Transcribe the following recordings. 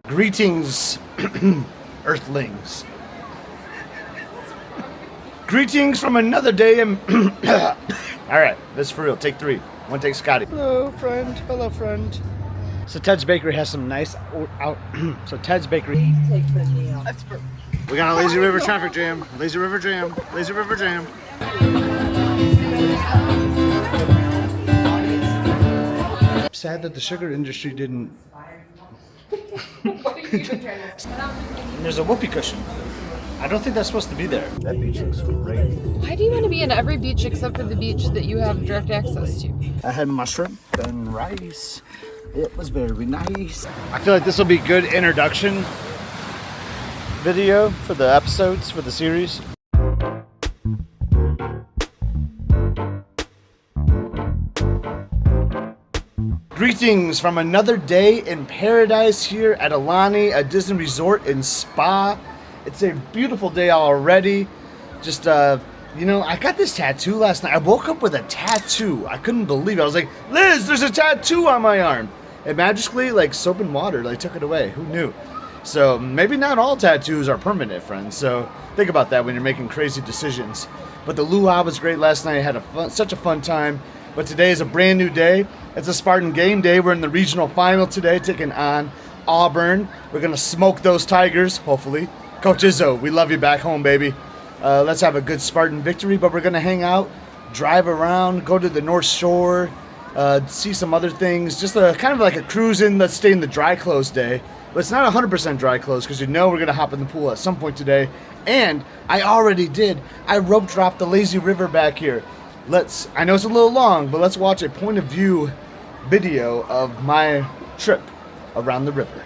Greetings, Earthlings. Greetings from another day in... Alright, this is for real. Take 3. One take Scotty. Hello, friend. Hello, friend. So Ted's Bakery has some nice... So Ted's Bakery... We got a Lazy River traffic jam. Lazy River jam. Lazy River jam. Sad that the sugar industry didn't... And there's a whoopee cushion. I don't think that's supposed to be there. That beach looks great. Why do you want to be in every beach except for the beach that you have direct access to? I had mushroom and rice. It was very nice. I feel like this will be a good introduction video for the episodes, for the series. Greetings from another day in paradise here at Aulani, a Disney resort and spa. It's a beautiful day already. Just, you know, I got this tattoo last night. I woke up with a tattoo. I couldn't believe it. I was like, Liz, there's a tattoo on my arm. And magically, like soap and water, like took it away. Who knew? So maybe not all tattoos are permanent, friends. So think about that when you're making crazy decisions. But the luau was great last night. I had such a fun time. But today is a brand new day. It's a Spartan game day. We're in the regional final today, taking on Auburn. We're going to smoke those Tigers, hopefully. Coach Izzo, we love you back home, baby. Let's have a good Spartan victory. But we're going to hang out, drive around, go to the North Shore, see some other things. Just kind of like a cruise in, let's stay in the dry clothes day. But it's not 100% dry clothes because you know we're going to hop in the pool at some point today. And I already did. I rope dropped the lazy river back here. I know it's a little long, but let's watch a point of view video of my trip around the river.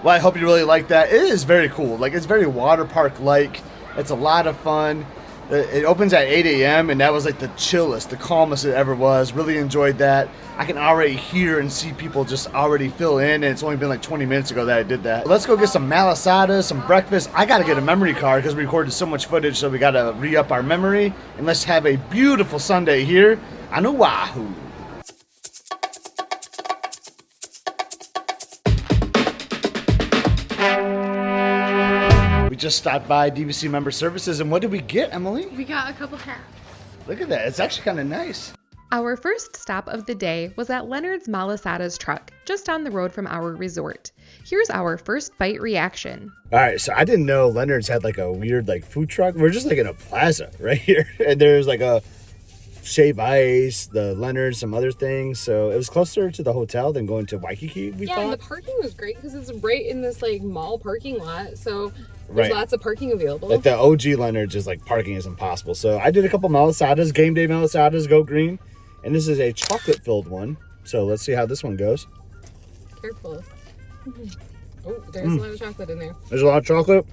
Well, I hope you really like that. It is very cool. Like, it's very water park-like. It's a lot of fun. It opens at 8 a.m. and that was like the chillest, the calmest it ever was. Really enjoyed that. I can already hear and see people just already fill in, and it's only been like 20 minutes ago that I did that. Let's go get some Malasadas, some breakfast. I gotta get a memory card because we recorded so much footage, so we gotta re-up our memory. And let's have a beautiful Sunday here on Oahu. We just stopped by DVC Member Services, and what did we get, Emily? We got a couple hats. Look at that. It's actually kind of nice. Our first stop of the day was at Leonard's Malasadas truck, just down the road from our resort. Here's our first bite reaction. All right, so I didn't know Leonard's had like a weird like food truck. We're just like in a plaza right here, and there's like a Shave Ice, the Leonard, some other things. So it was closer to the hotel than going to Waikiki, we thought. And the parking was great because it's right in this like mall parking lot. So there's lots of parking available. Like the OG Leonard's is like parking is impossible. So I did a couple Malasadas, game day Malasadas, go green. And this is a chocolate filled one. So let's see how this one goes. Careful. Oh, there's a lot of chocolate in there. There's a lot of chocolate,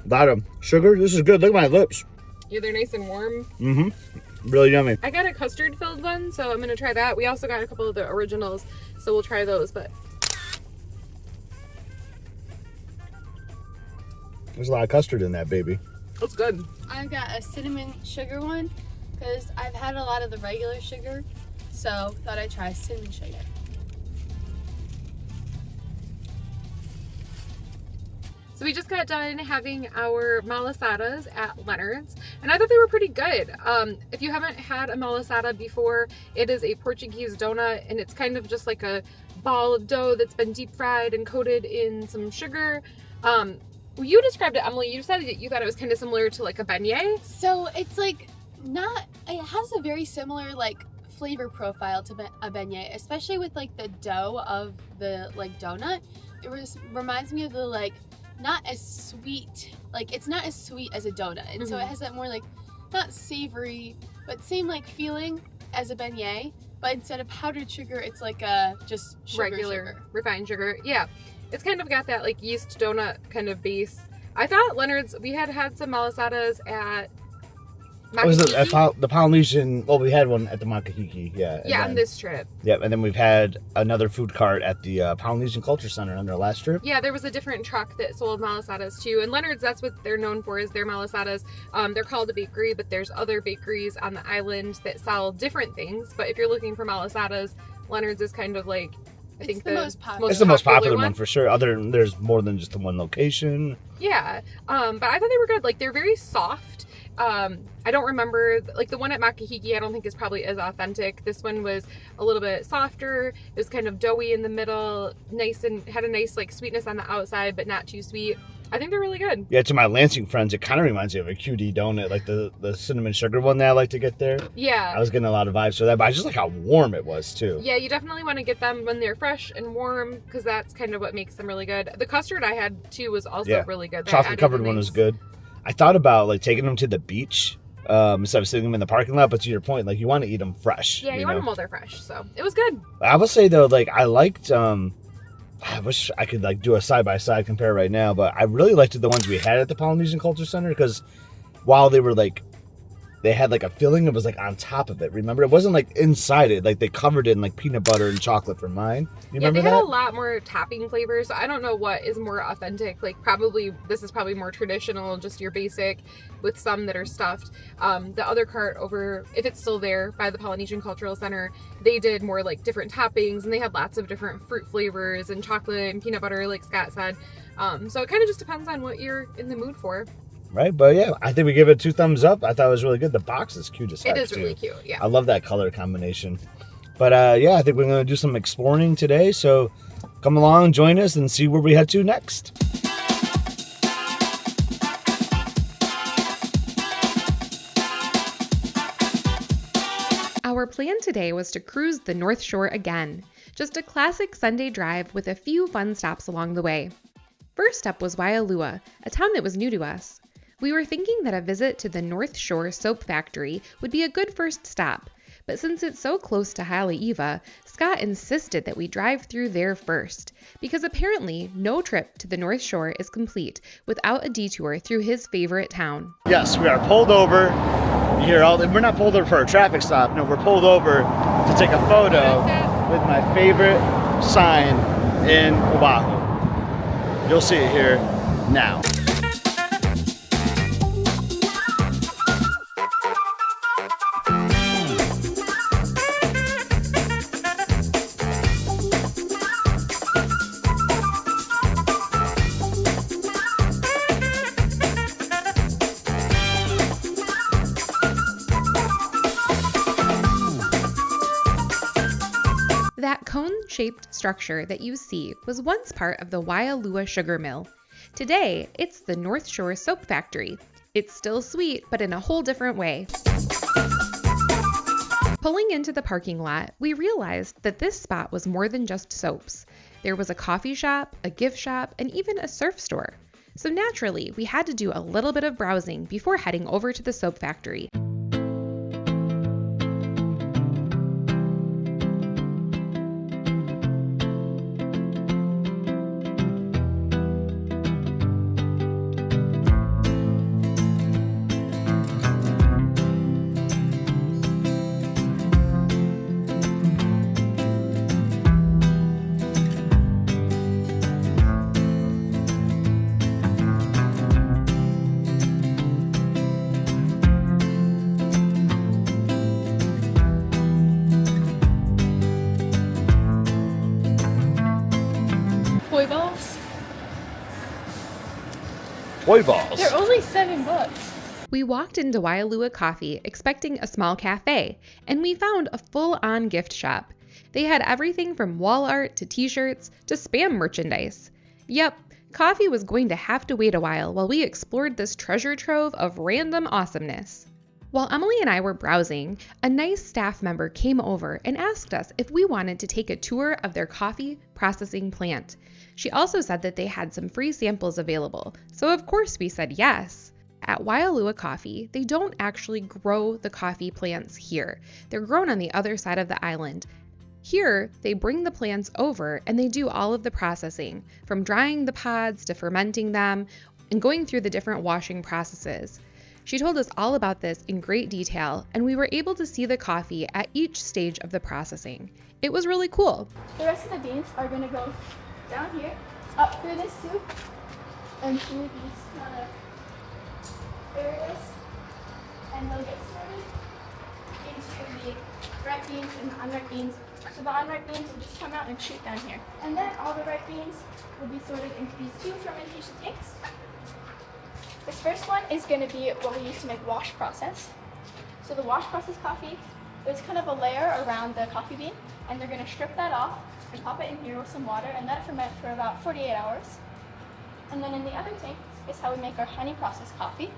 a lot of sugar. This is good. Look at my lips. Yeah, they're nice and warm. Mm-hmm. Really yummy. I got a custard filled one, so I'm gonna try that. We also got a couple of the originals, so we'll try those. But There's a lot of custard in that baby. It's good. I've got a cinnamon sugar one because I've had a lot of the regular sugar, so thought I'd try cinnamon sugar. So we just got done having our malasadas at Leonard's, and I thought they were pretty good. If you haven't had a malasada before, it is a Portuguese donut, and it's kind of just like a ball of dough that's been deep fried and coated in some sugar. You described it, Emily. You said that you thought it was kind of similar to like a beignet. So it's like it has a very similar like flavor profile to a beignet, especially with like the dough of the like donut. It reminds me of the like not as sweet, like it's not as sweet as a donut, and so it has that more like not savory but same like feeling as a beignet, but instead of powdered sugar it's like a just regular refined sugar. Yeah, it's kind of got that like yeast donut kind of base. I thought Leonard's, we had some malasadas at the Polynesian. Well, we had one at the Makahiki, on this trip. Yep, and then we've had another food cart at the Polynesian Culture Center on their last trip. Yeah, there was a different truck that sold malasadas too, and Leonard's, that's what they're known for, is their malasadas. They're called a bakery, but there's other bakeries on the island that sell different things. But if you're looking for malasadas, Leonard's is kind of like, I think the most popular. It's the most popular one for sure. There's more than just the one location. Yeah, but I thought they were good. Like, they're very soft. I don't remember, like the one at Makahiki I don't think is probably as authentic. This one was a little bit softer. It was kind of doughy in the middle, nice, and had a nice like sweetness on the outside, but not too sweet. I think they're really good. Yeah, to my Lansing friends, it kind of reminds me of a QD donut, like the cinnamon sugar one that I like to get there. Yeah. I was getting a lot of vibes for that, but I just like how warm it was too. Yeah, you definitely want to get them when they're fresh and warm, because that's kind of what makes them really good. The custard I had too was also really good. Chocolate covered one was good. I thought about like taking them to the beach instead of sitting them in the parking lot, but to your point, like you want to eat them fresh. Yeah, you want them while they're fresh, so it was good. I will say though, like I liked, I wish I could like do a side-by-side compare right now, but I really liked the ones we had at the Polynesian Culture Center, because while they were like, they had like a filling that was like on top of it. Remember, it wasn't like inside it. Like they covered it in like peanut butter and chocolate for mine. You remember they had that? a lot more topping flavors. So I don't know what is more authentic. Like this is probably more traditional, just your basic, with some that are stuffed. The other cart over, if it's still there, by the Polynesian Cultural Center, they did more like different toppings, and they had lots of different fruit flavors and chocolate and peanut butter, like Scott said. So it kind of just depends on what you're in the mood for. Right, but yeah, I think we give it 2 thumbs up. I thought it was really good. The box is cute as heck, It is really cute, yeah. I love that color combination. But yeah, I think we're going to do some exploring today. So come along, join us, and see where we head to next. Our plan today was to cruise the North Shore again. Just a classic Sunday drive with a few fun stops along the way. First up was Waialua, a town that was new to us. We were thinking that a visit to the North Shore Soap Factory would be a good first stop, but since it's so close to Haleiwa, Scott insisted that we drive through there first, because apparently no trip to the North Shore is complete without a detour through his favorite town. Yes, we are pulled over. We're not pulled over for a traffic stop. No, we're pulled over to take a photo with my favorite sign in Oahu. You'll see it here now. That cone-shaped structure that you see was once part of the Waialua sugar mill. Today, it's the North Shore Soap Factory. It's still sweet, but in a whole different way. Pulling into the parking lot, we realized that this spot was more than just soaps. There was a coffee shop, a gift shop, and even a surf store. So naturally, we had to do a little bit of browsing before heading over to the soap factory. toy balls. Toy balls. They're only $7. We walked into Waialua Coffee expecting a small cafe, and we found a full-on gift shop. They had everything from wall art to t-shirts to Spam merchandise. Yep, coffee was going to have to wait a while we explored this treasure trove of random awesomeness. While Emily and I were browsing, a nice staff member came over and asked us if we wanted to take a tour of their coffee processing plant. She also said that they had some free samples available, so of course we said yes. At Waialua Coffee, they don't actually grow the coffee plants here. They're grown on the other side of the island. Here, they bring the plants over and they do all of the processing, from drying the pods to fermenting them and going through the different washing processes. She told us all about this in great detail, and we were able to see the coffee at each stage of the processing. It was really cool. The rest of the beans are going to go down here, up through this tube, and through these kind of areas, and they'll get sorted into the ripe beans and the unripe beans. So the unripe beans will just come out and shoot down here. And then all the ripe beans will be sorted into these two fermentation tanks. This first one is going to be what we use to make wash process. So the wash process coffee, there's kind of a layer around the coffee bean, and they're going to strip that off and pop it in here with some water and let it ferment for about 48 hours. And then in the other tank is how we make our honey process coffee.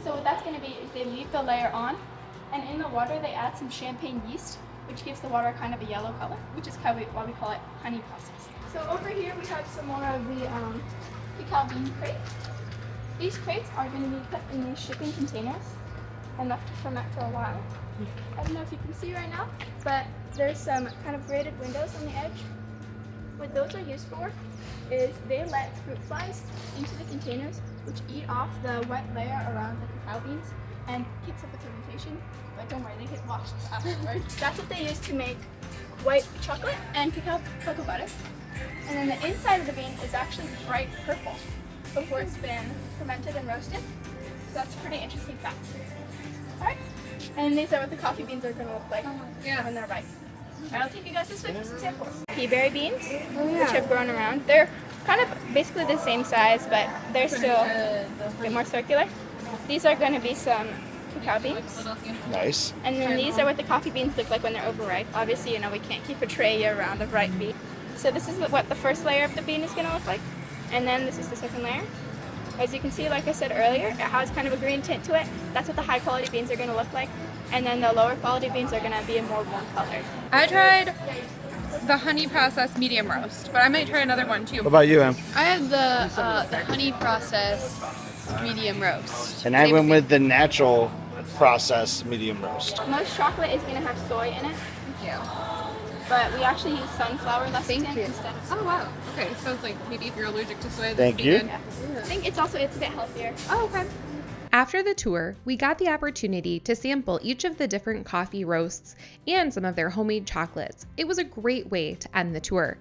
So what that's going to be is they leave the layer on, and in the water they add some champagne yeast, which gives the water kind of a yellow color, which is why we call it honey process. So over here we have some more of the cacao bean crates. These crates are going to be put in these shipping containers and left to ferment for a while. I don't know if you can see right now, but there's some kind of braided windows on the edge. What those are used for is they let fruit flies into the containers, which eat off the wet layer around the cacao beans and kicks up the fermentation. But don't worry, they get washed afterwards. That's what they use to make white chocolate and cocoa butter. And then the inside of the bean is actually bright purple before it's been fermented and roasted. So that's a pretty interesting fact. Alright, and these are what the coffee beans are going to look like when they're ripe. Alright, I'll take you guys this way for some samples. Pea berry beans, which have grown around. They're kind of basically the same size, but they're still a bit more circular. These are going to be some cacao beans. Nice. And then these are what the coffee beans look like when they're overripe. Obviously, we can't keep a tray year round of ripe bean. So this is what the first layer of the bean is going to look like. And then this is the second layer. As you can see, like I said earlier, it has kind of a green tint to it. That's what the high quality beans are going to look like. And then the lower quality beans are going to be a more warm color. I tried the honey process medium roast, but I might try another one too. What about you, Em? I have the honey process medium roast. And I went with the natural process medium roast. Most chocolate is going to have soy in it, Thank you. but we actually use sunflower lecithin instead of soy. Oh wow. Okay, so it's like maybe if you're allergic to soy, Thank you. I think it's a bit healthier. Oh, okay. After the tour, we got the opportunity to sample each of the different coffee roasts and some of their homemade chocolates. It was a great way to end the tour.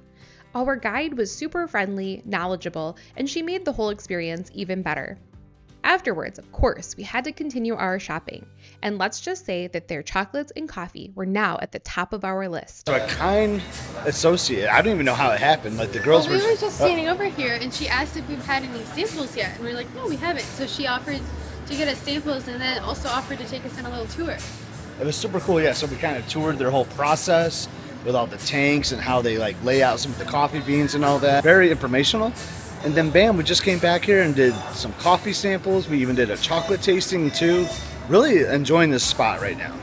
Our guide was super friendly, knowledgeable, and she made the whole experience even better. Afterwards, of course, we had to continue our shopping, and let's just say that their chocolates and coffee were now at the top of our list. So a kind associate. I don't even know how it happened. Like the girls We were just standing over here, and she asked if we've had any samples yet, and we were like, no, we haven't. So she offered to get us samples, and then also offered to take us on a little tour. It was super cool, yeah. So we kind of toured their whole process with all the tanks and how they like lay out some of the coffee beans and all that. Very informational. And then bam, we just came back here and did some coffee samples. We even did a chocolate tasting too. Really enjoying this spot right now.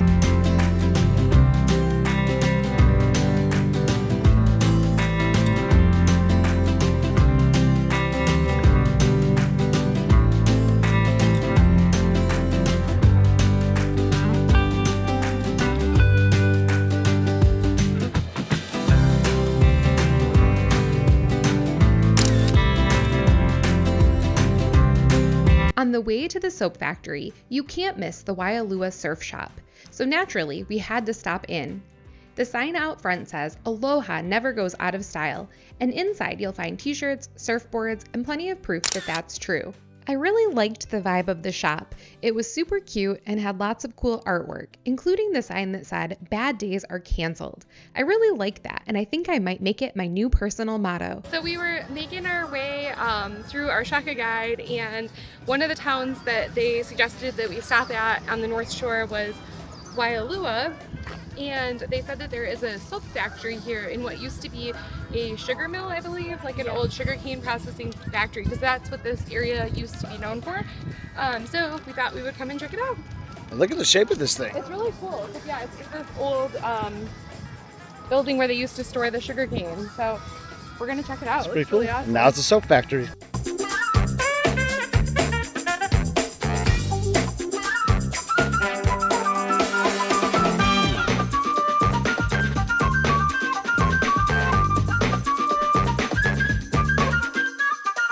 On the way to the soap factory, you can't miss the Waialua Surf Shop, so naturally we had to stop in. The sign out front says, "Aloha never goes out of style," and inside you'll find t-shirts, surfboards, and plenty of proof that that's true. I really liked the vibe of the shop. It was super cute and had lots of cool artwork, including the sign that said, "Bad days are canceled." I really like that, and I think I might make it my new personal motto. So we were making our way through our shaka guide, and one of the towns that they suggested that we stop at on the North Shore was Waialua, and they said that there is a soap factory here in what used to be a sugar mill, I believe, like an old sugarcane processing factory, because that's what this area used to be known for. So we thought we would come and check it out. Look at the shape of this thing. It's really cool. Yeah, it's this old building where they used to store the sugarcane. So we're gonna check it out. It's pretty It's cool. really awesome. Now it's a soap factory.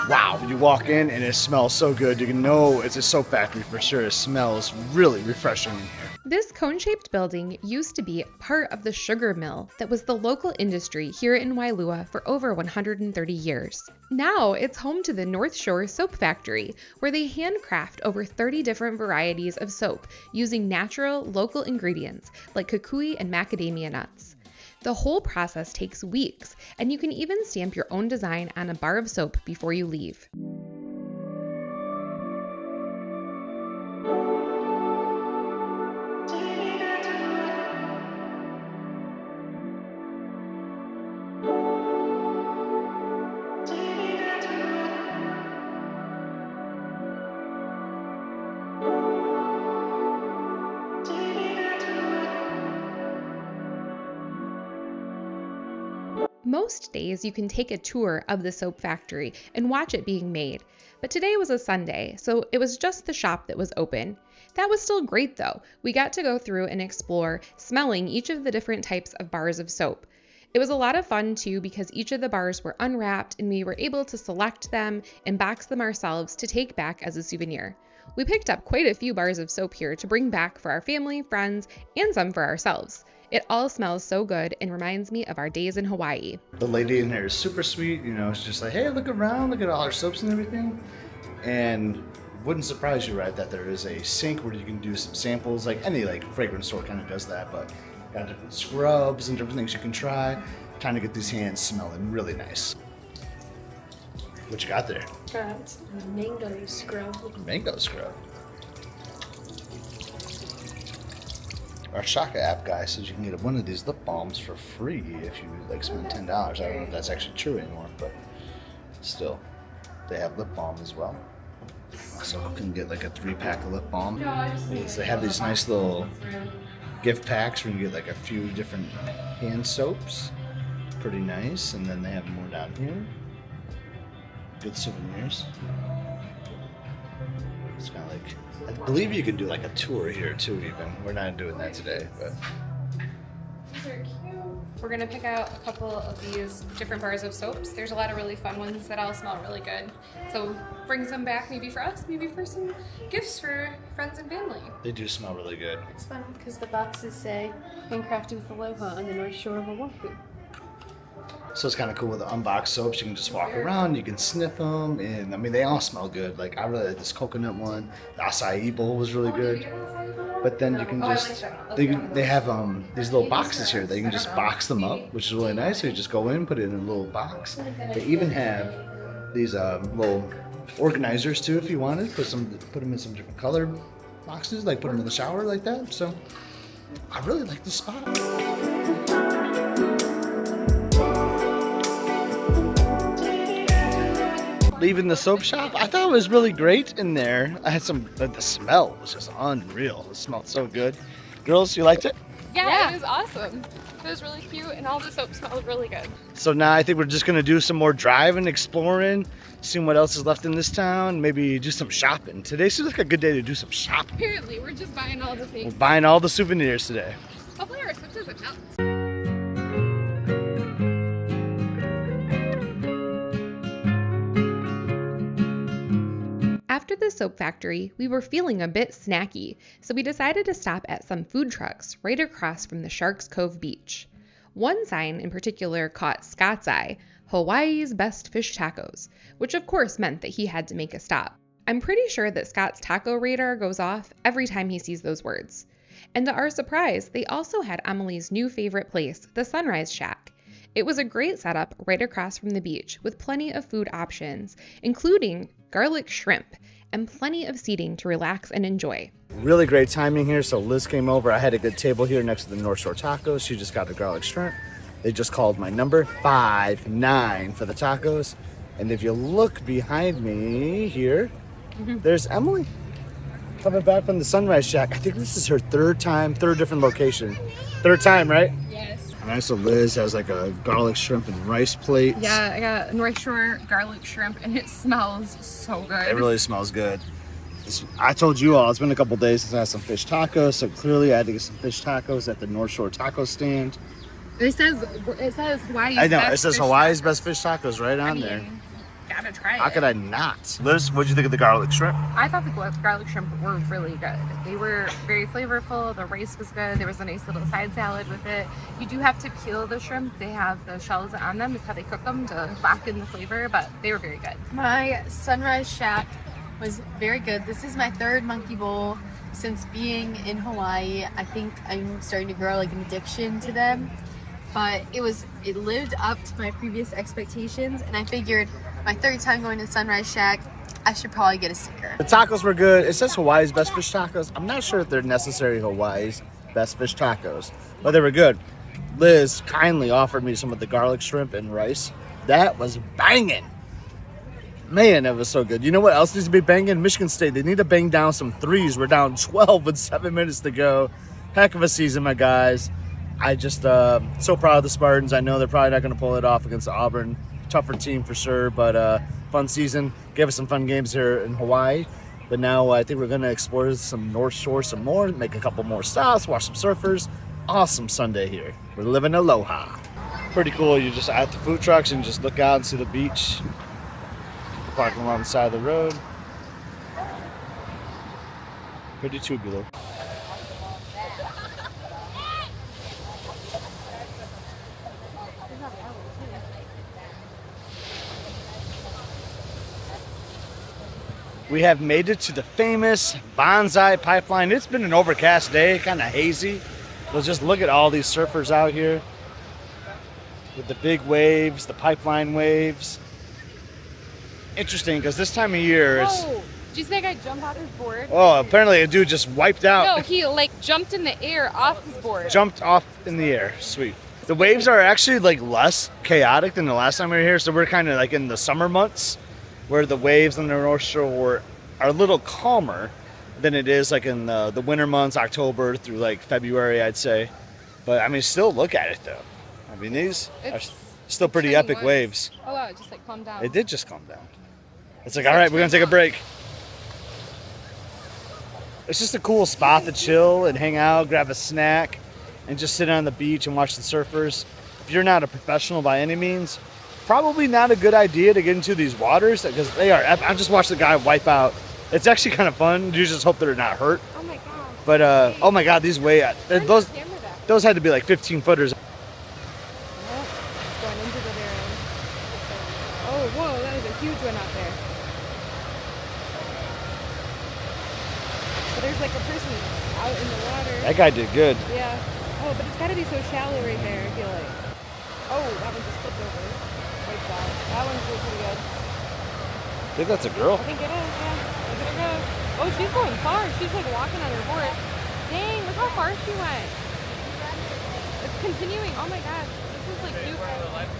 Wow, you walk in and it smells so good. You can know it's a soap factory for sure. It smells really refreshing in here. This cone-shaped building used to be part of the sugar mill that was the local industry here in Wailua for over 130 years. Now it's home to the North Shore Soap Factory, where they handcraft over 30 different varieties of soap using natural, local ingredients like kukui and macadamia nuts. The whole process takes weeks, and you can even stamp your own design on a bar of soap before you leave. Most days you can take a tour of the soap factory and watch it being made, but today was a Sunday, so it was just the shop that was open. That was still great though. We got to go through and explore, smelling each of the different types of bars of soap. It was a lot of fun too because each of the bars were unwrapped and we were able to select them and box them ourselves to take back as a souvenir. We picked up quite a few bars of soap here to bring back for our family, friends, and some for ourselves. It all smells so good and reminds me of our days in Hawaii. The lady in here is super sweet. You know, she's just like, hey, look around, look at all our soaps and everything. And wouldn't surprise you, right, that there is a sink where you can do some samples. Like any fragrance store kind of does that, but got different scrubs and different things you can try. Trying to get these hands smelling really nice. What you got there? Got mango scrub. Mango scrub. Our Shaka app guy says you can get one of these lip balms for free if you spend $10. I don't know if that's actually true anymore, but still, they have lip balm as well. So you can get a 3-pack of lip balm. So they have these nice little gift packs where you get a few different hand soaps. Pretty nice, and then they have more down here. Good souvenirs. It's kind of I believe you could do a tour here too even. We're not doing that today, but. These are cute. We're gonna pick out a couple of these different bars of soaps. There's a lot of really fun ones that all smell really good. So bring some back maybe for us, maybe for some gifts for friends and family. They do smell really good. It's fun because the boxes say handcrafted with Aloha on the North Shore of Oahu. So it's kind of cool with the unboxed soaps. You can just walk around, you can sniff them, and I mean, they all smell good. I really like this coconut one. The acai bowl was really good. But then you can just, they have these little boxes here that you can just box them up, which is really nice. So you just go in, put it in a little box. They even have these little organizers too, if you wanted. Put them in some different color boxes, put them in the shower like that. So I really like this spot. Leaving the soap shop, I thought it was really great in there. I had the smell was just unreal. It smelled so good. Girls, you liked it? Yeah, it was awesome. It was really cute, and all the soap smelled really good. So now I think we're just gonna do some more driving, exploring, seeing what else is left in this town, maybe do some shopping. Today seems like a good day to do some shopping. Apparently, we're just buying all the things. We're buying all the souvenirs today. Hopefully our soap doesn't melt. After the soap factory, we were feeling a bit snacky, so we decided to stop at some food trucks right across from the Sharks Cove beach. One sign in particular caught Scott's eye, Hawaii's best fish tacos, which of course meant that he had to make a stop. I'm pretty sure that Scott's taco radar goes off every time he sees those words. And to our surprise, they also had Emily's new favorite place, the Sunrise Shack. It was a great setup right across from the beach with plenty of food options, including garlic shrimp and plenty of seating to relax and enjoy. Really great timing here. So Liz came over. I had a good table here next to the North Shore Tacos. She just got the garlic shrimp. They just called my number, 5-9 for the tacos. And if you look behind me here, there's Emily coming back from the Sunrise Shack. I think this is her third different location. Third time, right? Yes. All right, so Liz has like a garlic shrimp and rice plate. Yeah, I got North Shore garlic shrimp, and it smells so good. It really smells good. I told you all, it's been a couple days since I had some fish tacos, so clearly I had to get some fish tacos at the North Shore Taco stand. It says Hawaii's I know, best it says fish Hawaii's tacos. best fish tacos right on there. Gotta try it. How could I not? Liz, what'd you think of the garlic shrimp? I thought the garlic shrimp were really good. They were very flavorful. The rice was good. There was a nice little side salad with it. You do have to peel the shrimp. They have the shells on them. It's how they cook them to lock in the flavor, but they were very good. My Sunrise Shack was very good. This is my third monkey bowl since being in Hawaii. I think I'm starting to grow like an addiction to them, but it lived up to my previous expectations, and I figured my third time going to Sunrise Shack, I should probably get a sticker. The tacos were good. It says Hawaii's best fish tacos. I'm not sure if they're necessarily Hawaii's best fish tacos, but they were good. Liz kindly offered me some of the garlic shrimp and rice. That was banging. Man, that was so good. You know what else needs to be banging? Michigan State. They need to bang down some threes. We're down 12 with 7 minutes to go. Heck of a season, my guys. I just so proud of the Spartans. I know they're probably not going to pull it off against Auburn. Tougher team for sure, but fun season. Gave us some fun games here in Hawaii. But now I think we're going to explore some North Shore some more, make a couple more stops, watch some surfers. Awesome Sunday here. We're living aloha. Pretty cool. You're just at the food trucks and just look out and see the beach. Parking along the side of the road. Pretty tubular. We have made it to the famous Bonsai Pipeline. It's been an overcast day, kind of hazy. But just look at all these surfers out here with the big waves, the pipeline waves. Interesting, because this time of year it's... Whoa! Did you see that guy jump off his board? Oh, apparently a dude just wiped out. No, he like jumped in the air off his board. Jumped off in the air. Sweet. The waves are actually like less chaotic than the last time we were here, so we're kind of like in the summer months, where the waves on the North Shore are a little calmer than it is like in the winter months, October through like February, I'd say. But I mean, still look at it though. I mean, these are still pretty epic waves. Oh wow, it just like calmed down. It did just calm down. It's like, all right, we're gonna take a break. It's just a cool spot to chill and hang out, grab a snack, and just sit on the beach and watch the surfers. If you're not a professional by any means, probably not a good idea to get into these waters because they are. I just watched the guy wipe out. It's actually kind of fun. You just hope they're not hurt. Oh my god. But oh my god, these those had to be like 15 footers. Going into the barrel. Oh whoa, that is a huge one out there. But there's like a person out in the water. That guy did good. Yeah. Oh, but it's gotta be so shallow right there, I feel like. Oh, that one just flipped over. Wiped out. That one's doing pretty good. I think that's a girl. I think it is, yeah. Look at her go. Oh, she's going far. She's like walking on her board. Dang, look how far she went. It's continuing. Oh my god. This is like Duke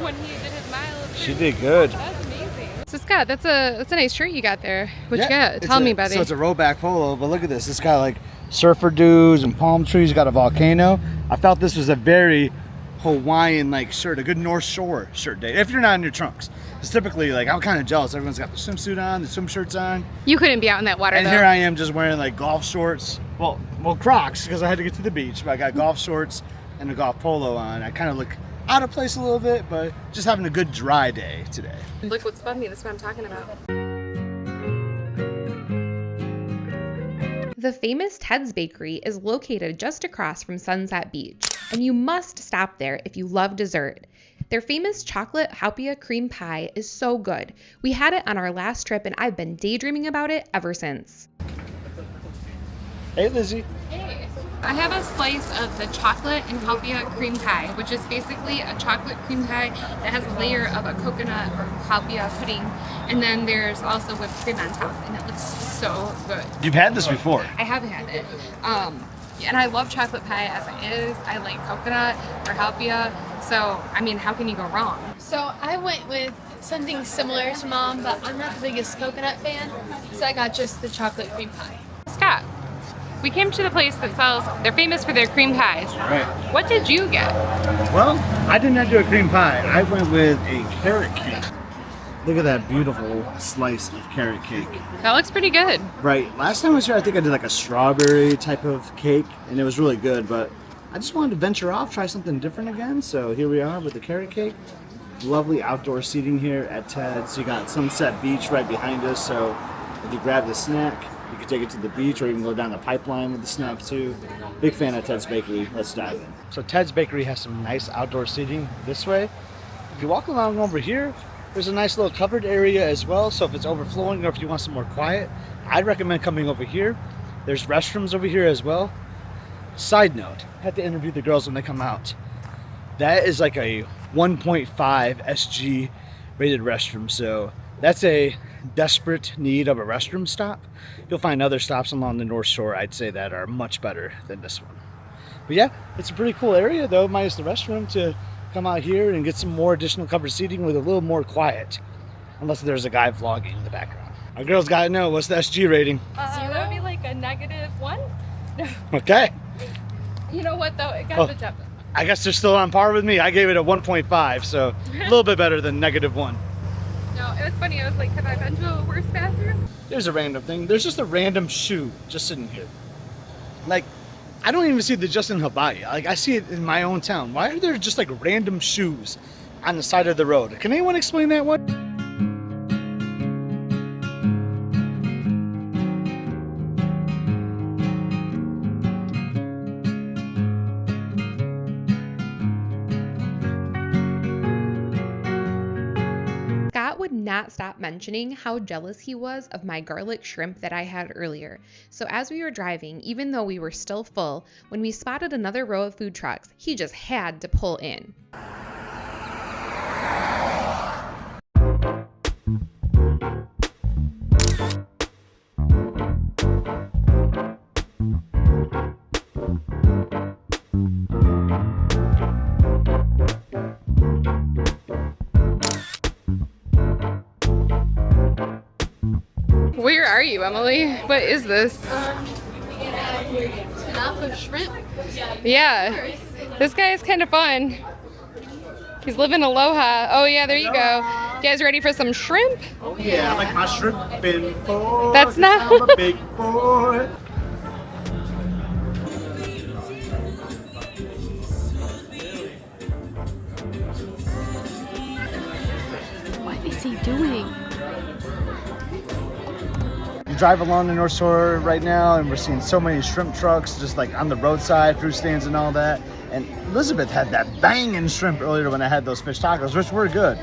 when he did his mile. She did good. That's amazing. So Scott, that's a nice shirt you got there. What you got? It's Tell me, buddy. So it's a rowback polo, but look at this. It's got like surfer dudes and palm trees. Got a volcano. I felt this was a very Hawaiian like shirt, a good North Shore shirt day. If you're not in your trunks, because typically like I'm kind of jealous. Everyone's got the swimsuit on, the swim shirts on, You couldn't be out in that water and though. here I am just wearing like golf shorts. Well, Crocs because I had to get to the beach, but I got golf shorts and a golf polo on. I kind of look out of place a little bit, but just having a good dry day today. Look what spun me. That's what I'm talking about. The famous Ted's Bakery is located just across from Sunset Beach, and you must stop there if you love dessert. Their famous chocolate haupia cream pie is so good. We had it on our last trip and I've been daydreaming about it ever since. Hey, Lizzie. Hey. I have a slice of the chocolate and haupia cream pie, which is basically a chocolate cream pie that has a layer of a coconut or haupia pudding, and then there's also whipped cream on top, and it looks so good. You've had this before. I have had it. And I love chocolate pie as it is. I like coconut or haupia, so I mean, how can you go wrong? So I went with something similar to Mom, but I'm not the biggest coconut fan, so I got just the chocolate cream pie. Scott, we came to the place that sells, they're famous for their cream pies. Right. What did you get? Well, I did not do a cream pie. I went with a carrot cake. Look at that beautiful slice of carrot cake. That looks pretty good. Right. Last time I was here, I think I did like a strawberry type of cake, and it was really good, but I just wanted to venture off, try something different again. So here we are with the carrot cake. Lovely outdoor seating here at Ted's. You got Sunset Beach right behind us, so if you grab the snack, you can take it to the beach or even go down the pipeline with the snack too. Big fan of Ted's Bakery. Let's dive in. So Ted's Bakery has some nice outdoor seating this way. If you walk along over here, there's a nice little covered area as well. So if it's overflowing or if you want some more quiet, I'd recommend coming over here. There's restrooms over here as well. Side note, I had to interview the girls when they come out. That is like a 1.5 SG rated restroom. So that's a desperate need of a restroom stop. You'll find other stops along the North Shore, I'd say, that are much better than this one. But yeah, it's a pretty cool area though, minus the restroom, to come out here and get some more additional covered seating with a little more quiet. Unless there's a guy vlogging in the background. Our girls gotta know, what's the SG rating? That would be like a -1. Okay. You know what though, it got the job done. I guess they're still on par with me. I gave it a 1.5, so a little bit better than -1. No, it was funny. I was like, have I been to a worse bathroom? There's a random thing. There's just a random shoe just sitting here. Like, I don't even see the Justin Hawaii. Like, I see it in my own town. Why are there just like random shoes on the side of the road? Can anyone explain that one? Would not stop mentioning how jealous he was of my garlic shrimp that I had earlier. So as we were driving, even though we were still full, when we spotted another row of food trucks, he just had to pull in. Where are you, Emily? What is this? Tanaka Shrimp. Yeah, this guy is kind of fun. He's living aloha. Oh yeah, there you go. You guys ready for some shrimp? Oh yeah, I like my shrimping boy. That's not- I'm a big boy. What is he doing? You drive along the North Shore right now and we're seeing so many shrimp trucks just like on the roadside, fruit stands and all that. And Elizabeth had that banging shrimp earlier when I had those fish tacos, which were good.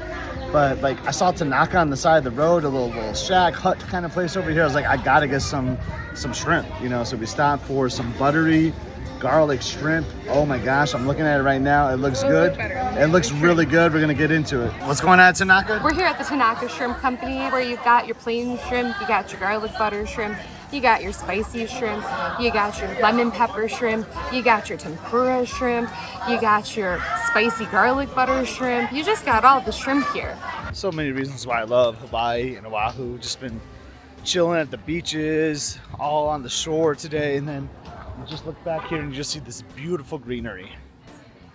But like I saw Tanaka on the side of the road, a little shack hut kind of place over here. I was like, I gotta get some shrimp, you know. So we stopped for some buttery garlic shrimp. Oh my gosh, I'm looking at it right now. It looks good. It looks really good. We're gonna get into it. What's going on, Tanaka? We're here at the Tanaka Shrimp Company, where you've got your plain shrimp, you got your garlic butter shrimp, you got your spicy shrimp, you got your lemon pepper shrimp, you got your tempura shrimp, you got your spicy garlic butter shrimp. You just got all the shrimp here. So many reasons why I love Hawaii and Oahu. Just been chilling at the beaches, all on the shore today, and then you just look back here and you just see this beautiful greenery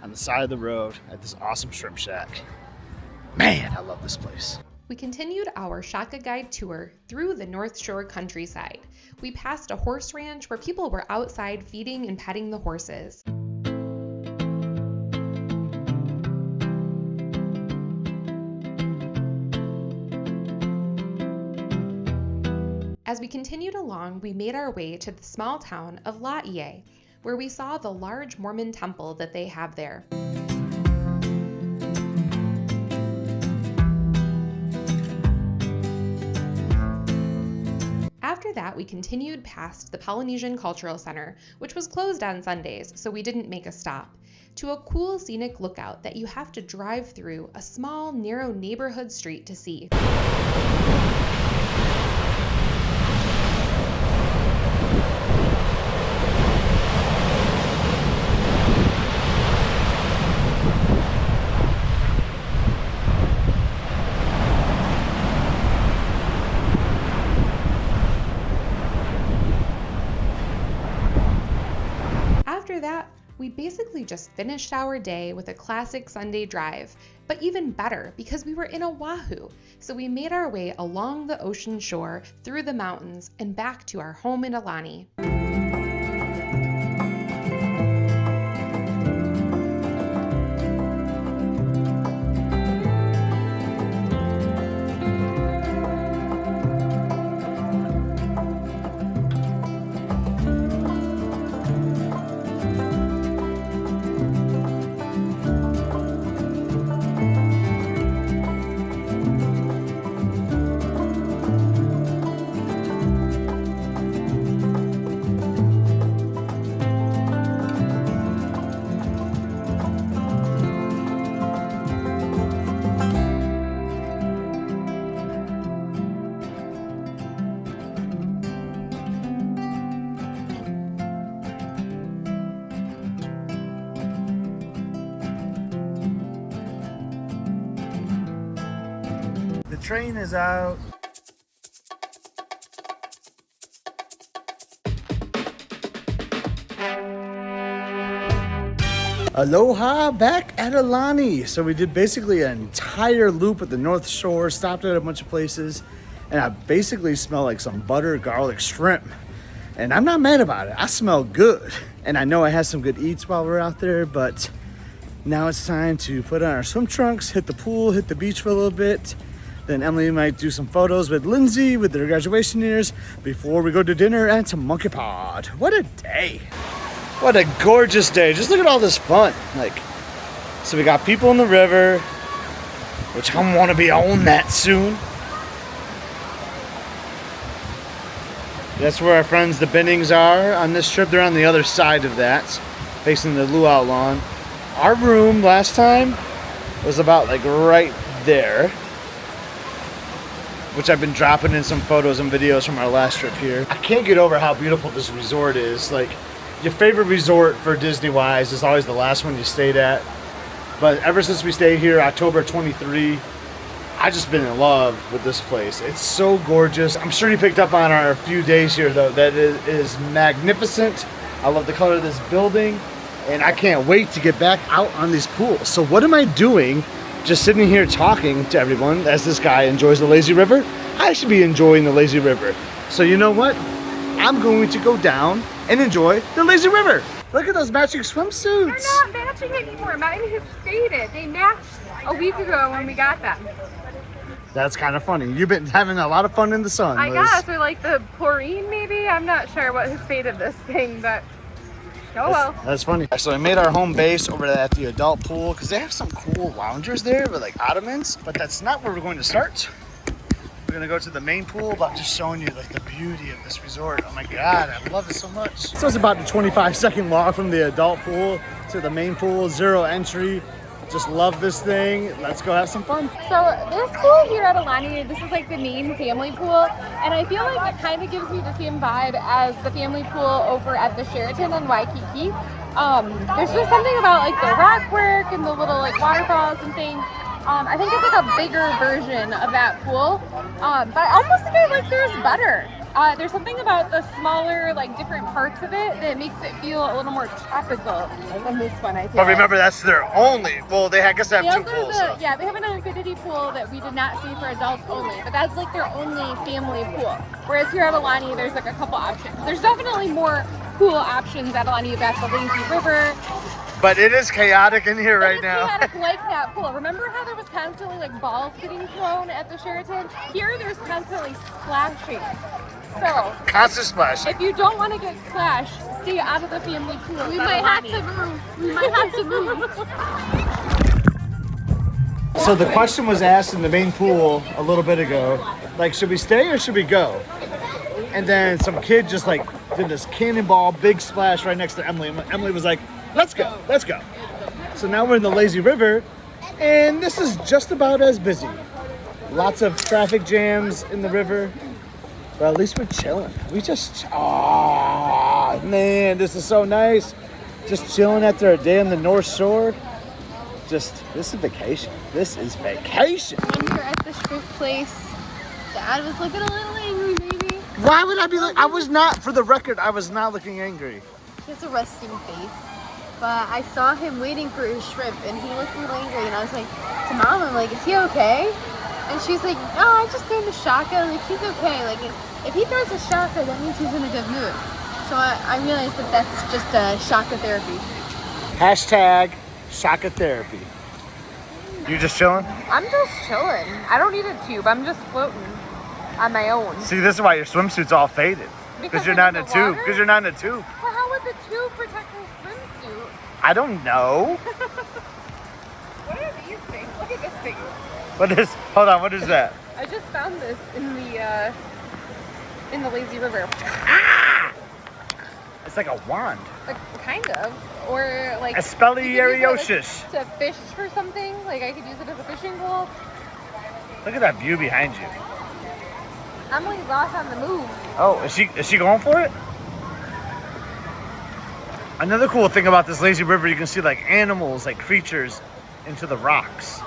on the side of the road at this awesome shrimp shack. Man, I love this place. We continued our Shaka Guide tour through the North Shore countryside. We passed a horse ranch where people were outside feeding and petting the horses. As we continued along, we made our way to the small town of Laie, where we saw the large Mormon temple that they have there. After that, we continued past the Polynesian Cultural Center, which was closed on Sundays, so we didn't make a stop, to a cool scenic lookout that you have to drive through a small, narrow neighborhood street to see. After that, we basically just finished our day with a classic Sunday drive, but even better because we were in Oahu. So we made our way along the ocean shore, through the mountains, and back to our home in Aulani. The train is out. Aloha, back at Aulani. So we did basically an entire loop at the North Shore, stopped at a bunch of places, and I basically smell like some butter garlic shrimp. And I'm not mad about it. I smell good. And I know I had some good eats while we're out there, but now it's time to put on our swim trunks, hit the pool, hit the beach for a little bit. Then Emily might do some photos with Lindsay with their graduation years before we go to dinner at Monkey Pod. What a day. What a gorgeous day. Just look at all this fun. So we got people in the river, which I want to be on that soon. That's where our friends, the Bennings, are on this trip. They're on the other side of that, facing the luau lawn. Our room last time was about right there, which I've been dropping in some photos and videos from our last trip here. I can't get over how beautiful this resort is. Your favorite resort for Disney-wise is always the last one you stayed at. But ever since we stayed here, October 23, I've just been in love with this place. It's so gorgeous. I'm sure you picked up on our few days here, though, that it is magnificent. I love the color of this building, and I can't wait to get back out on these pools. So what am I doing just sitting here talking to everyone as this guy enjoys the lazy river? I should be enjoying the lazy river. So you know what? I'm going to go down and enjoy the lazy river. Look at those matching swimsuits. They're not matching anymore. Mine has faded. They matched a week ago when we got them. That's kind of funny. You've been having a lot of fun in the sun, I Liz. guess, or the chlorine maybe. I'm not sure what has faded this thing, but oh well. That's funny. So I made our home base over at the adult pool because they have some cool loungers there with ottomans, but that's not where we're going to start. We're gonna go to the main pool, but I'm just showing you the beauty of this resort. Oh my God, I love it so much. So it's about a 25-second walk from the adult pool to the main pool, 0 entry. Just love this thing. Let's go have some fun. So this pool here at Aulani, this is the main family pool, and I feel like it kind of gives me the same vibe as the family pool over at the Sheraton in Waikiki. There's just something about the rock work and the little waterfalls and things. I think it's a bigger version of that pool, but I almost think I like theirs better. There's something about the smaller, different parts of it that makes it feel a little more tropical than this one, I feel. But remember, that's their only, well, I guess they have two pools. Yeah, they have an infinity pool that we did not see for adults only, but that's their only family pool. Whereas here at Aulani, there's a couple options. There's definitely more pool options at Aulani. You've got the lazy river. But it is chaotic in here right now. Chaotic like that pool. Remember how there was constantly balls getting thrown at the Sheraton? Here there's constantly splashing. So constant splashing. If you don't want to get splashed, stay out of the family pool. We might have to move. We might have to move. So the question was asked in the main pool a little bit ago, should we stay or should we go? And then some kid just like did this cannonball big splash right next to Emily. And Emily was like, let's go, let's go. So now we're in the lazy river, and this is just about as busy. Lots of traffic jams in the river, but at least we're chilling. We just, oh man, this is so nice. Just chilling after a day on the North Shore. This is vacation. This is vacation. When we were at the shrimp place, Dad was looking a little angry, maybe. Why would I be like, I was not, for the record, I was not looking angry. He has a resting face. But I saw him waiting for his shrimp, and he looked a little angry, and I was like, to Mom, I'm like, is he okay? And she's like, no, I just threw him a shaka. I'm like, he's okay. Like, if he throws a shaka, that means he's in a good mood. So I realized that that's just a shaka therapy. Hashtag shaka therapy. You just chilling? I'm just chilling. I don't need a tube. I'm just floating on my own. See, this is why your swimsuit's all faded. Because you're not in a tube. water? Because you're not in a tube. Well, how would the tube protect my swimsuit? I don't know. What are these things? Look at this thing. What is, hold on, what is that? I just found this in the lazy river. It's like a wand. Like, kind of. Or like Espelieriosis. to fish for something. Like I could use it as a fishing pole. Look at that view behind you. Emily's off on the move. Oh, is she going for it? Another cool thing about this lazy river, you can see like animals, like creatures into the rocks.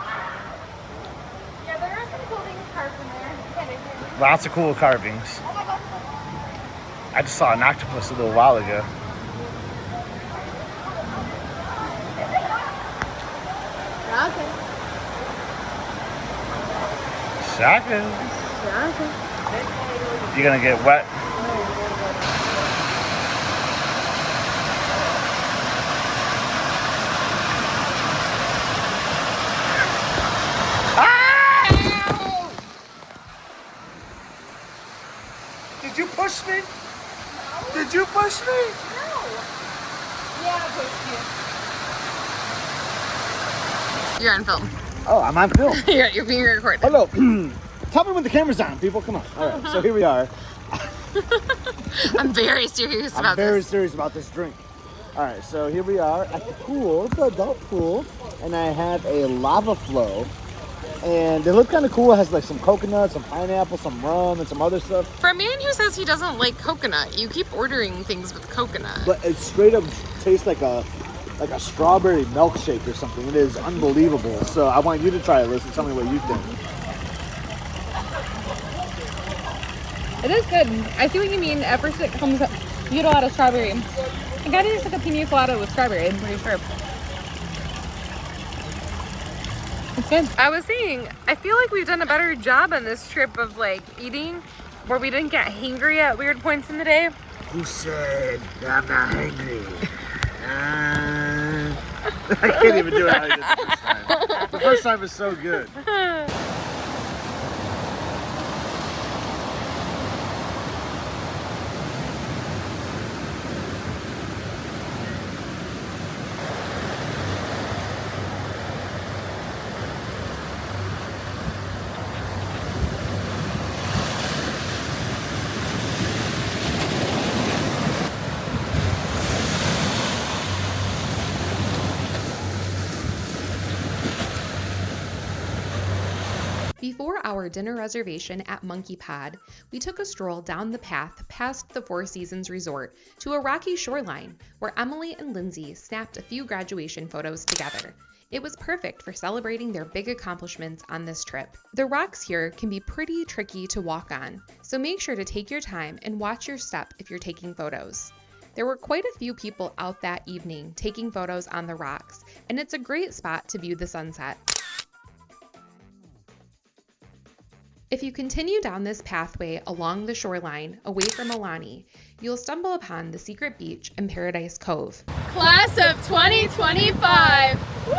Yeah, there are some cool things carved in there. Lots of cool carvings. I just saw an octopus a little while ago. Shaka. Shaka. You gonna get wet? Did you push me? Did you push me? No. Yeah, I pushed you. You're on film. Oh, I'm on film. You're being recorded. Hello. Tell me when the camera's on, people. Come on. All right, so here we are. I'm very serious about I'm very this. serious about this drink. All right, so here we are at the pool, the adult pool, and I have a lava flow. And they look kind of cool. It has like some coconut, some pineapple, some rum, and some other stuff. For a man who says he doesn't like coconut, you keep ordering things with coconut. But it straight up tastes like a strawberry milkshake or something. It is unbelievable. So I want you to try it, Liz, and tell me what you think. It is good. I see what you mean. At first it comes up, you get a lot of strawberry. It kind of tastes like a pina colada with strawberry, I'm pretty sure. It's good. I was saying, I feel like we've done a better job on this trip of like eating, where we didn't get hangry at weird points in the day. Who said I'm not hungry? I can't even do it how I did the first time. The first time was so good. Before our dinner reservation at Monkey Pod, we took a stroll down the path past the Four Seasons Resort to a rocky shoreline where Emily and Lindsay snapped a few graduation photos together. It was perfect for celebrating their big accomplishments on this trip. The rocks here can be pretty tricky to walk on, so make sure to take your time and watch your step if you're taking photos. There were quite a few people out that evening taking photos on the rocks, and it's a great spot to view the sunset. If you continue down this pathway along the shoreline away from Aulani, you'll stumble upon the secret beach in Paradise Cove. Class of 2025. Woo!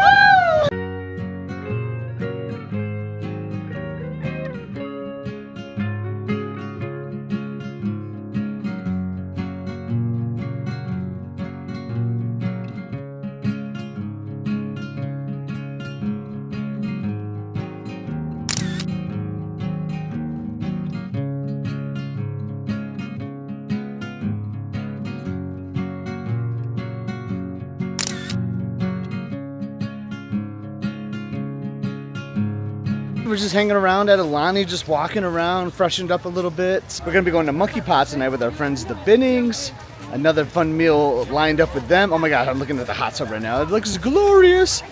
We're just hanging around at Aulani, just walking around, freshened up a little bit. We're gonna be going to Monkey Pod tonight with our friends, the Binnings. Another fun meal lined up with them. Oh my God, I'm looking at the hot tub right now. It looks glorious.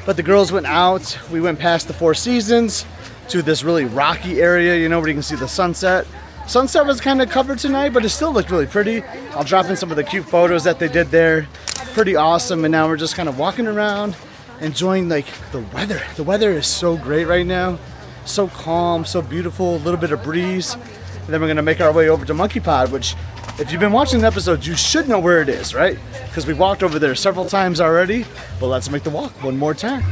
But the girls went out. We went past the Four Seasons to this really rocky area, you know, where you can see the sunset. Sunset was kind of covered tonight, but it still looked really pretty. I'll drop in some of the cute photos that they did there. Pretty awesome. And now we're just kind of walking around, enjoying like the weather. The weather is so great right now. So calm, so beautiful, a little bit of breeze. And then we're gonna make our way over to Monkey Pod, which if you've been watching the episodes, you should know where it is, right? Because we walked over there several times already, but let's make the walk one more time.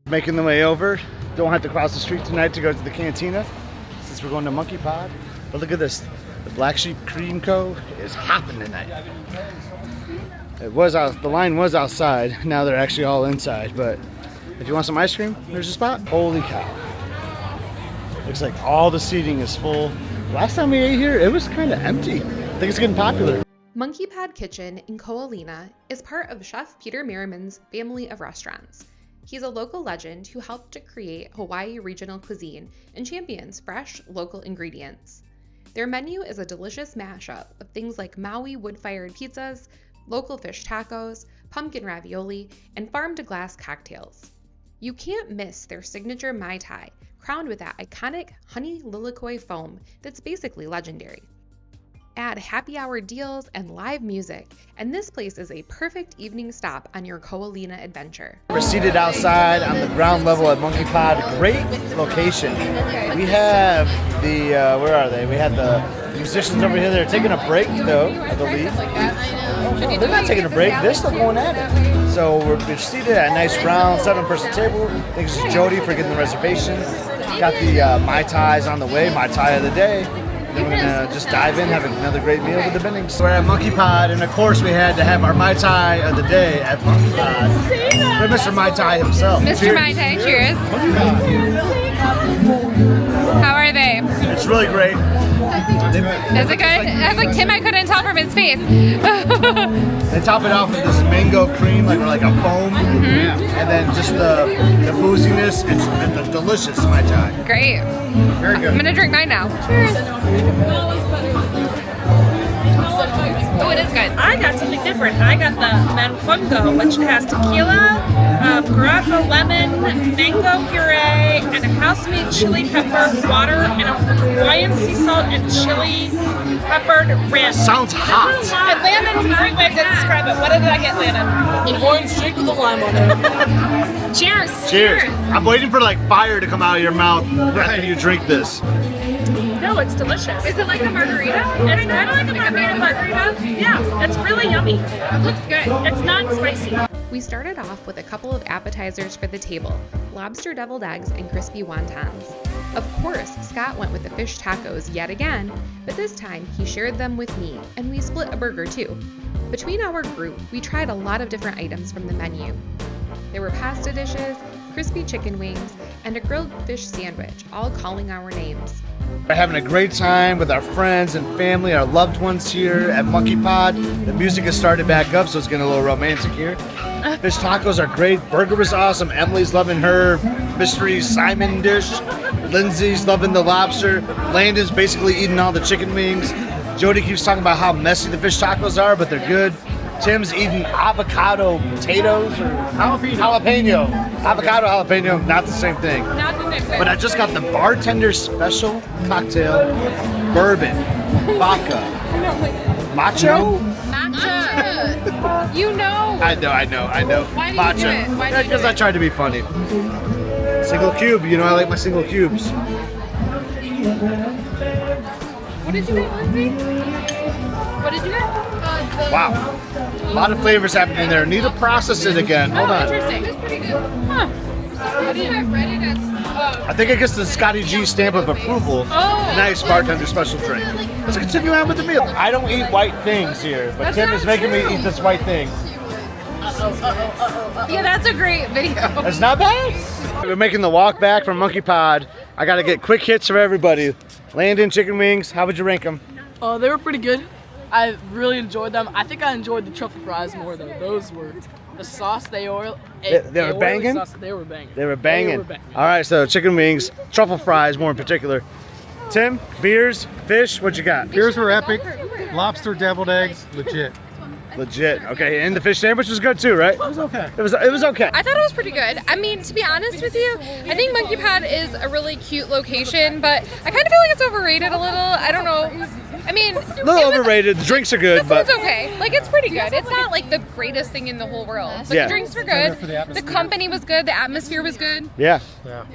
Making the way over. Don't have to cross the street tonight to go to the cantina since we're going to Monkey Pod. But look at this. The Black Sheep Cream Co. is hopping tonight. It was out, the line was outside. Now they're actually all inside. But if you want some ice cream, there's a spot. Holy cow. Looks like all the seating is full. Last time we ate here, it was kind of empty. I think it's getting popular. Monkey Pod Kitchen in Ko'olina is part of Chef Peter Merriman's family of restaurants. He's a local legend who helped to create Hawaii regional cuisine and champions fresh, local ingredients. Their menu is a delicious mashup of things like Maui wood-fired pizzas, local fish tacos, pumpkin ravioli, and farm-to-glass cocktails. You can't miss their signature Mai Tai, crowned with that iconic honey lilikoi foam that's basically legendary. Add happy hour deals and live music, and this place is a perfect evening stop on your Ko'olina adventure. We're seated outside on the ground level at Monkey Pod. Great location. We have the, where are they? We have the musicians over here. They're taking a break though, I believe. Oh, they're not taking a break. They're still going at it. So we're seated at a nice round 7-person table. Thanks to Jody for getting the reservation. Got the Mai Tais on the way, Mai Tai of the day. Then we're gonna just dive in, have another great meal with the Binnings. We're at Monkey Pod, and of course we had to have our Mai Tai of the day at Monkey Pod. With Mr. Mai Tai himself. Mr. Cheers. Mai Tai, cheers. How are they? It's really great. Is it good? I was like, Tim, I couldn't tell from his face. They top it off with this mango cream, like a foam, and then just the booziness. It's a delicious Mai Tai. Great. Very good. I'm gonna drink mine now. Cheers. Oh, it is good. I got something different. I got the manfungo, which has tequila, guarapo lemon, mango puree, and a house-made chili pepper, water, and a Hawaiian sea salt and chili peppered rim. Sounds hot. And Landon's a great way to describe it. What did I get, Landon? An orange shake with a lime on it. Cheers. Cheers. I'm waiting for like fire to come out of your mouth after you drink this. No, it's delicious. Is it like a margarita? It's kind of like a margarita. Yeah, it's really yummy. It looks good. It's not spicy. We started off with a couple of appetizers for the table, lobster deviled eggs and crispy wontons. Of course, Scott went with the fish tacos yet again, but this time he shared them with me, and we split a burger too. Between our group, we tried a lot of different items from the menu. There were pasta dishes, crispy chicken wings, and a grilled fish sandwich, all calling our names. We're having a great time with our friends and family, our loved ones here at Monkey Pod. The music has started back up, so it's getting a little romantic here. Fish tacos are great. Burger was awesome. Emily's loving her mystery Simon dish. Lindsay's loving the lobster. Landon's basically eating all the chicken wings. Jody keeps talking about how messy the fish tacos are, but they're good. Tim's eating avocado potatoes or jalapeno. Avocado jalapeno, not the same thing. Not the same thing. But I just got the bartender special cocktail, bourbon, vodka, macho. Matcha. You know. I know. Why do you do it? Why do you do Because I it? tried to be funny. Single cube, you know I like my single cubes. What did you get, Lindsay? What did you get? Wow. A lot of flavors happening there. Need to process it again. Hold on. Interesting. It's pretty good. Huh. I read it as. I think it gets the Scotty G stamp of approval. Oh. Nice bartender special drink. Let's continue on with the meal. I don't eat white things here, but That's Tim not is making me true. eat this white thing. Yeah, that's a great video. That's not bad. We're making the walk back from Monkey Pod. I gotta get quick hits for everybody. Landon, chicken wings, how would you rank them? They were pretty good. I really enjoyed them. I think I enjoyed the truffle fries more though. Those were the sauce they were. They were banging? They were banging. They were banging. All right, so chicken wings, truffle fries more in particular. Tim, beers, fish, what you got? Beers were epic. Lobster, deviled eggs, legit. Legit. Okay, and the fish sandwich was good too, right? It was okay. It was okay. I thought it was pretty good. I mean, to be honest with you, I think Monkey Pod is a really cute location, but I kind of feel like it's overrated a little. I don't know. I mean, A little overrated. The drinks are good, the but food's okay. Like, it's pretty good. It's not like the greatest thing in the whole world. But Yeah. the drinks were Better good. for the The atmosphere. company was good. The atmosphere was good. yeah.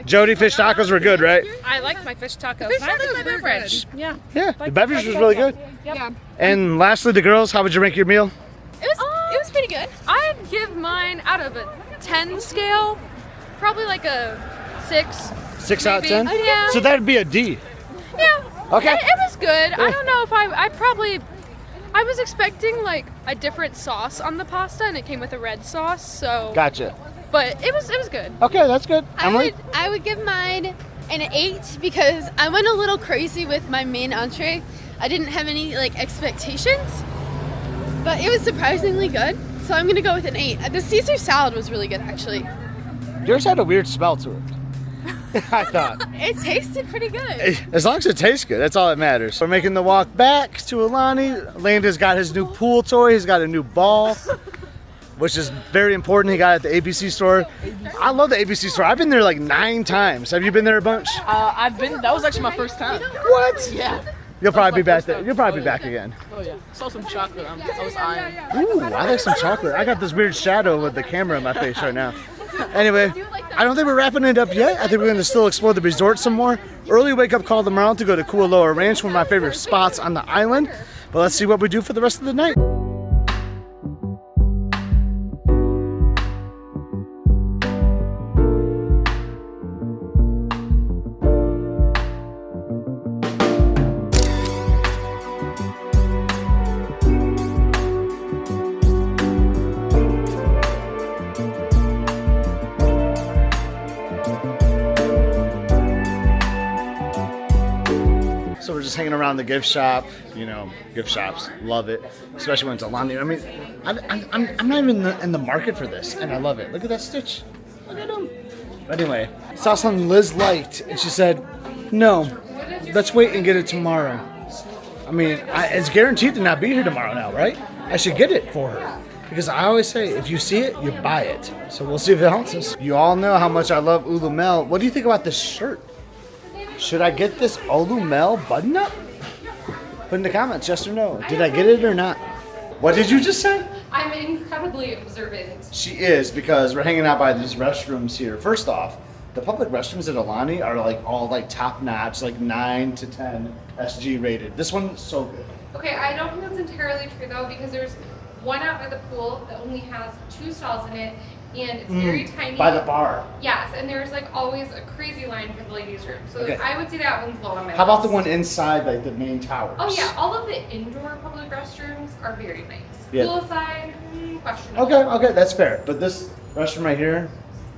Jody, fish tacos were good, right? I liked my fish tacos. fish I liked tacos my were beverage. good. Yeah. Yeah. The beverage was really good. Yeah. And lastly, the girls, how would you rank your meal? It was pretty good. I'd give mine out of a 10 scale, probably like a 6. 6 out of Maybe. 10? Yeah. So that'd be a D. Yeah. Okay. It was good. I don't know if I was expecting like a different sauce on the pasta, and it came with a red sauce. So, Gotcha. but it was good. Okay, that's good. Emily? I would give mine an 8 because I went a little crazy with my main entree. I didn't have any like expectations, but it was surprisingly good. So I'm gonna go with an 8. The Caesar salad was really good actually. Yours had a weird smell to it. I thought. It tasted pretty good. As long as it tastes good, that's all that matters. We're making the walk back to Aulani. Landon's got his new pool toy. He's got a new ball, which is very important. He got it at the ABC store. I love the ABC store. I've been there like 9 times. Have you been there a bunch? That was actually my first time. What? Yeah. You'll probably be back there. You'll probably be back again. Oh yeah. Saw some chocolate. I was eyeing. Ooh, I like some chocolate. I got this weird shadow with the camera in my face right now. Anyway, I don't think we're wrapping it up yet. I think we're going to still explore the resort some more. Early wake up call tomorrow to go to Kualoa Ranch, one of my favorite spots on the island. But let's see what we do for the rest of the night. So we're just hanging around the gift shop. You know, gift shops, love it, especially when it's Aulani. I mean, I'm not even in the market for this, and I love it. Look at that stitch. Look at them. But anyway, saw something Liz liked, and she said, "No, let's wait and get it tomorrow." I mean, it's guaranteed to not be here tomorrow now, right? I should get it for her. Because I always say, if you see it, you buy it. So we'll see if it helps us. You all know how much I love Ulumel. What do you think about this shirt? Should I get this Ulumel button up? Put in the comments, yes or no. Did I get it or not? What did you just say? I'm incredibly observant. She is, because we're hanging out by these restrooms here. First off, the public restrooms at Aulani are like all like top notch, like 9 to 10 SG rated. This one's so good. Okay, I don't think that's entirely true though, because there's one out by the pool that only has 2 stalls in it, and it's very tiny. By the bar. Yes, and there's like always a crazy line for the ladies' room. So Okay. I would say that one's low on my How about the list. one inside like the main towers? Oh yeah, all of the indoor public restrooms are very nice. Yeah. Poolside, questionable. Okay, that's fair. But this restroom right here,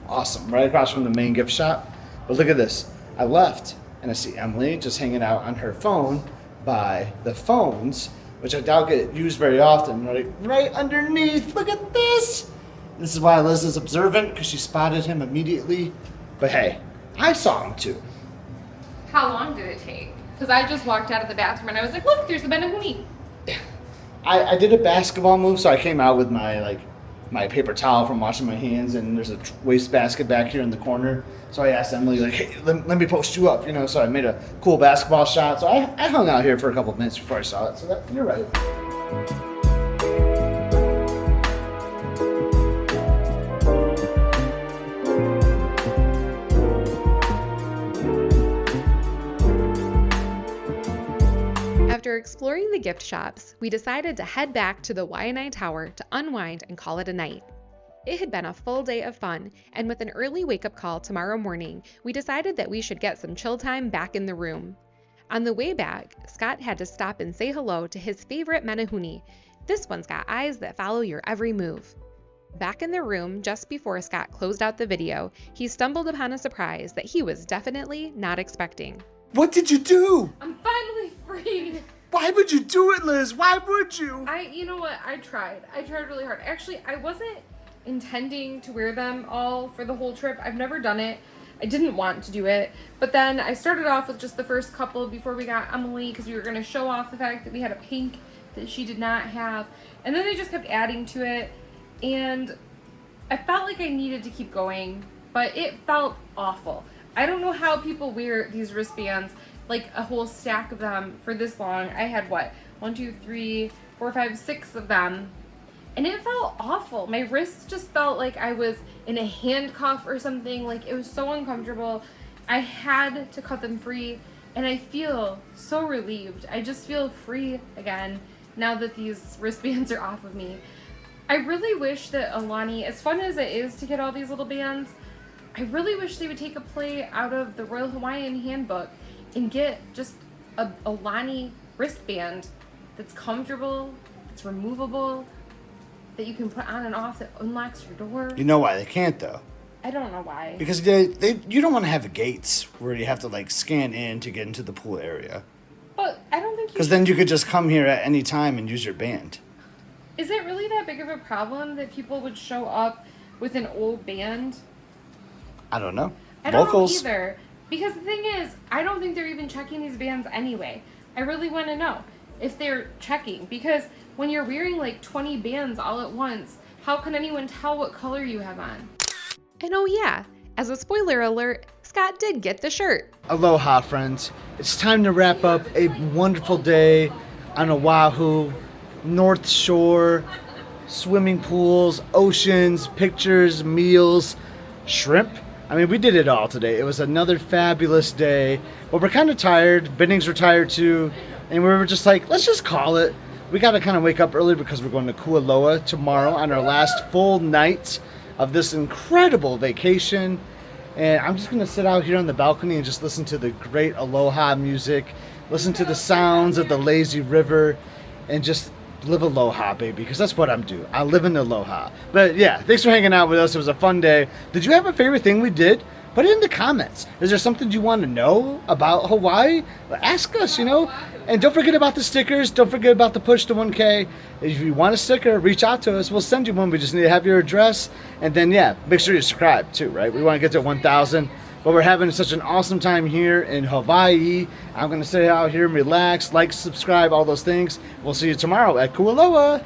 awesome. Right across from the main gift shop. But look at this. I left and I see Emily just hanging out on her phone by the phones, which I doubt get used very often. Right underneath. Look at this. This is why Liz is observant, because she spotted him immediately. But hey, I saw him too. How long did it take? Because I just walked out of the bathroom and I was like, look, there's the Benahuni. I did a basketball move, so I came out with my paper towel from washing my hands, and there's a waste basket back here in the corner. So I asked Emily, like, hey, let me post you up, you know. So I made a cool basketball shot. So I hung out here for a couple of minutes before I saw it. So you're right. After exploring the gift shops, we decided to head back to the Waianae Tower to unwind and call it a night. It had been a full day of fun, and with an early wake-up call tomorrow morning, we decided that we should get some chill time back in the room. On the way back, Scott had to stop and say hello to his favorite menehune. This one's got eyes that follow your every move. Back in the room, just before Scott closed out the video, he stumbled upon a surprise that he was definitely not expecting. What did you do? I'm finally free. Why would you do it, Liz? Why would you? You know what? I tried really hard. Actually, I wasn't intending to wear them all for the whole trip. I've never done it. I didn't want to do it. But then I started off with just the first couple before we got Emily, because we were going to show off the fact that we had a pink that she did not have. And then they just kept adding to it. And I felt like I needed to keep going, but it felt awful. I don't know how people wear these wristbands, like a whole stack of them for this long. I had what? 1, 2, 3, 4, 5, 6 of them. And it felt awful. My wrist just felt like I was in a handcuff or something. Like, it was so uncomfortable. I had to cut them free, and I feel so relieved. I just feel free again now that these wristbands are off of me. I really wish that Aulani, as fun as it is to get all these little bands, I really wish they would take a play out of the Royal Hawaiian Handbook and get just a Aulani wristband that's comfortable, that's removable, that you can put on and off, that unlocks your door. You know why they can't, though? I don't know why. Because you don't want to have gates where you have to, like, scan in to get into the pool area. But I don't think you... Because then you could just come here at any time and use your band. Is it really that big of a problem that people would show up with an old band? I don't know. I don't Locals. know either. Because the thing is, I don't think they're even checking these bands anyway. I really want to know if they're checking. Because when you're wearing like 20 bands all at once, how can anyone tell what color you have on? And oh yeah, as a spoiler alert, Scott did get the shirt. Aloha, friends. It's time to wrap up a wonderful day on Oahu, North Shore, swimming pools, oceans, pictures, meals, shrimp. I mean, we did it all today. It was another fabulous day. But we're kind of tired. Bennings were tired too. And we were just like, let's just call it. We got to kind of wake up early because we're going to Kualoa tomorrow on our last full night of this incredible vacation. And I'm just going to sit out here on the balcony and just listen to the great aloha music, listen to the sounds of the lazy river, and just live aloha, baby, because that's what I'm doing. I live in aloha. But yeah, thanks for hanging out with us. It was a fun day. Did you have a favorite thing we did? Put it in the comments. Is there something you want to know about Hawaii? Ask us, you know. And don't forget about the stickers. Don't forget about the push to 1K. If you want a sticker, reach out to us. We'll send you one. We just need to have your address. And then, yeah, make sure you subscribe too, right? We want to get to 1,000. But we're having such an awesome time here in Hawaii. I'm going to stay out here and relax, like, subscribe, all those things. We'll see you tomorrow at Kualoa.